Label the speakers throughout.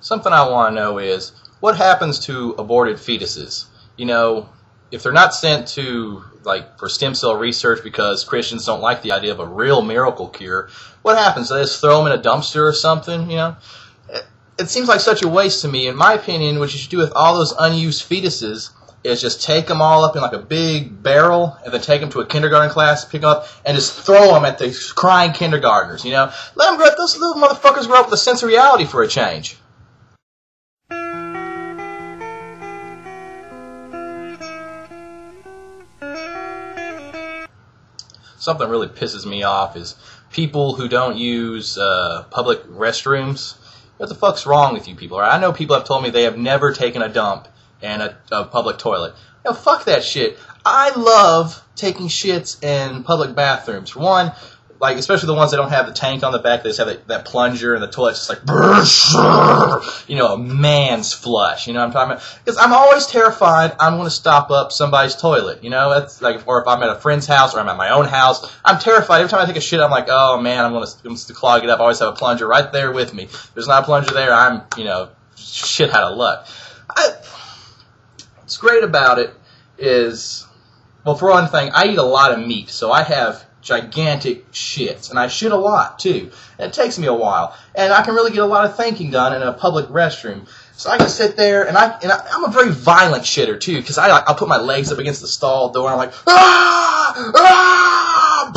Speaker 1: Something I want to know is, what happens to aborted fetuses? You know, if they're not sent to, like, for stem cell research because Christians don't like the idea of a real miracle cure, what happens? Do they just throw them in a dumpster or something, you know? It seems like such a waste to me. In my opinion, what you should do with all those unused fetuses is just take them all up in like a big barrel and then take them to a kindergarten class, pick them up, and just throw them at the crying kindergartners, you know? Let them grow, those little motherfuckers grow up with a sense of reality for a change. Something really pisses me off is people who don't use public restrooms. What the fuck's wrong with you people? I know people have told me they have never taken a dump in a public toilet. You know, fuck that shit. I love taking shits in public bathrooms. For one, like, especially the ones that don't have the tank on the back, they just have that plunger and the toilet's just like, you know, a man's flush. You know what I'm talking about? Because I'm always terrified I'm going to stop up somebody's toilet. You know, that's like, or if I'm at a friend's house or I'm at my own house, I'm terrified. Every time I take a shit, I'm like, oh man, I'm going to clog it up. I always have a plunger right there with me. If there's not a plunger there, I'm, you know, shit out of luck. What's great about it is, well, for one thing, I eat a lot of meat, so I have gigantic shits, and I shit a lot too, and it takes me a while, and I can really get a lot of thinking done in a public restroom. So I can sit there, and I'm a very violent shitter too, because I'll put my legs up against the stall door, and I'm like, ah, ah.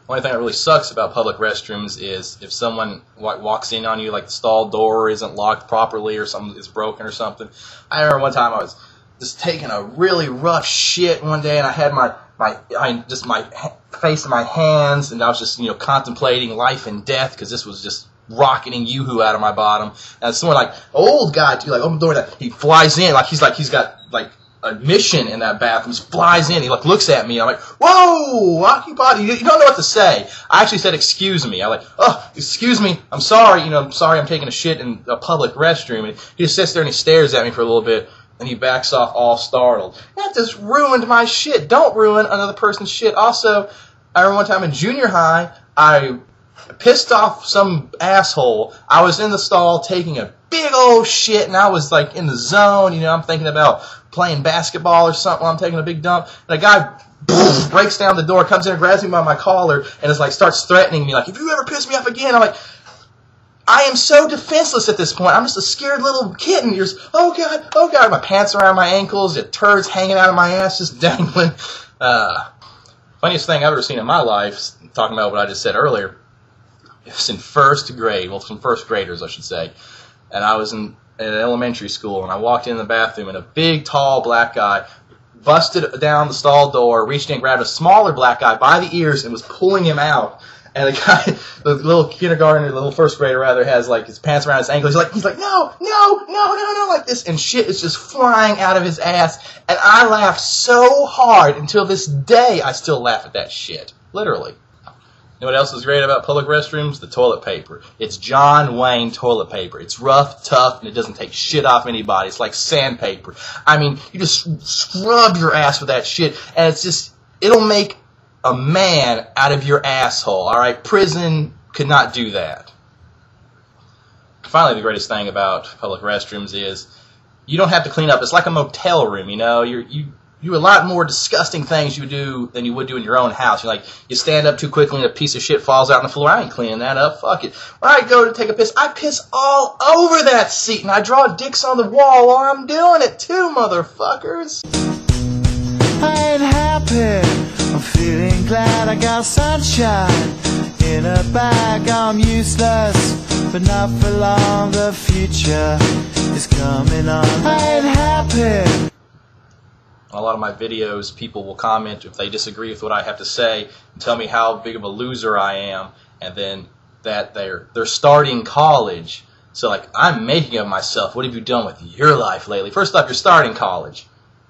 Speaker 1: The only thing that really sucks about public restrooms is if someone walks in on you, like the stall door isn't locked properly or something is broken or something. I remember one time I was just taking a really rough shit one day, and I had my face in my hands, and I was just, you know, contemplating life and death because this was just rocketing yoo-hoo out of my bottom. And someone like old guy too, like open the door, that he flies in like he's got like a mission in that bathroom. Just flies in. He like looks at me. And I'm like, whoa, occupy. You don't know what to say. I actually said, excuse me. I'm like, oh, excuse me. I'm sorry. You know, I'm sorry. I'm taking a shit in a public restroom. And he just sits there and he stares at me for a little bit. And he backs off all startled. That just ruined my shit. Don't ruin another person's shit. Also, I remember one time in junior high, I pissed off some asshole. I was in the stall taking a big old shit, and I was like in the zone. You know, I'm thinking about playing basketball or something while I'm taking a big dump. And a guy breaks down the door, comes in and grabs me by my collar, and is like starts threatening me, like, if you ever piss me off again. I'm like, I am so defenseless at this point. I'm just a scared little kitten. You're just, oh God, my pants around my ankles, the turds hanging out of my ass, just dangling. Funniest thing I've ever seen in my life, talking about what I just said earlier, it was in first grade, well, some first graders, I should say. And I was in elementary school, and I walked in the bathroom, and a big, tall black guy busted down the stall door, reached in, grabbed a smaller black guy by the ears, and was pulling him out. And the guy, the little kindergartner, the little first grader rather, has like his pants around his ankles. He's like, no, like this, and shit is just flying out of his ass. And I laughed so hard until this day. I still laugh at that shit, literally. You know what else is great about public restrooms? The toilet paper. It's John Wayne toilet paper. It's rough, tough, and it doesn't take shit off anybody. It's like sandpaper. I mean, you just scrub your ass with that shit, and it's just, it'll make a man out of your asshole, all right? Prison could not do that. Finally, the greatest thing about public restrooms is you don't have to clean up. It's like a motel room, you know? You do a lot more disgusting things you do than you would do in your own house. You're like, you stand up too quickly and a piece of shit falls out on the floor. I ain't cleaning that up. Fuck it. When I go to take a piss, I piss all over that seat, and I draw dicks on the wall while I'm doing it too, motherfuckers.
Speaker 2: I ain't happy. I'm feeling glad I got sunshine in a bag. I'm useless, but not for long. The future is coming on. I ain't happy.
Speaker 1: On a lot of my videos, people will comment if they disagree with what I have to say and tell me how big of a loser I am, and then that they're starting college. So like, I'm making of myself. What have you done with your life lately? First off, you're starting college.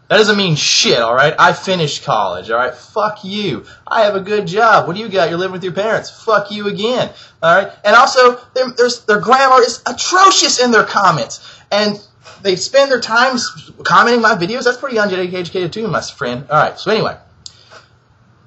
Speaker 1: That doesn't mean shit, alright? I finished college, alright? Fuck you. I have a good job. What do you got? You're living with your parents. Fuck you again, alright? And also, their grammar is atrocious in their comments. And they spend their time commenting my videos. That's pretty uneducated too, my friend. Alright, so anyway.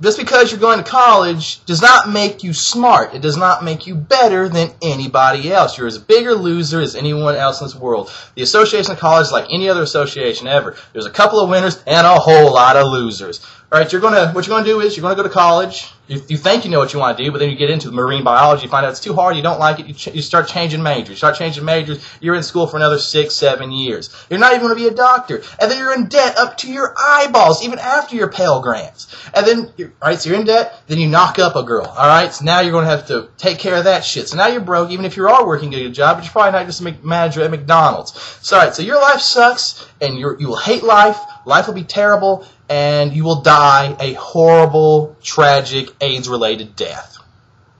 Speaker 1: just because you're going to college does not make you smart. It does not make you better than anybody else. You're as big a loser as anyone else in this world. The association of college is like any other association ever. There's a couple of winners and a whole lot of losers. All right, what you're going to do is you're going to go to college. You think you know what you want to do, but then you get into marine biology, you find out it's too hard, you don't like it, you start changing majors. You start changing majors, you're in school for another 6, 7 years. You're not even going to be a doctor. And then you're in debt up to your eyeballs, even after your Pell Grants. And then, all right, so you're in debt, then you knock up a girl, all right? So now you're going to have to take care of that shit. So now you're broke, even if you are working at a good job, but you're probably not just a manager at McDonald's. So, all right, so your life sucks, and you will hate life. Life will be terrible, and you will die a horrible, tragic, AIDS-related death.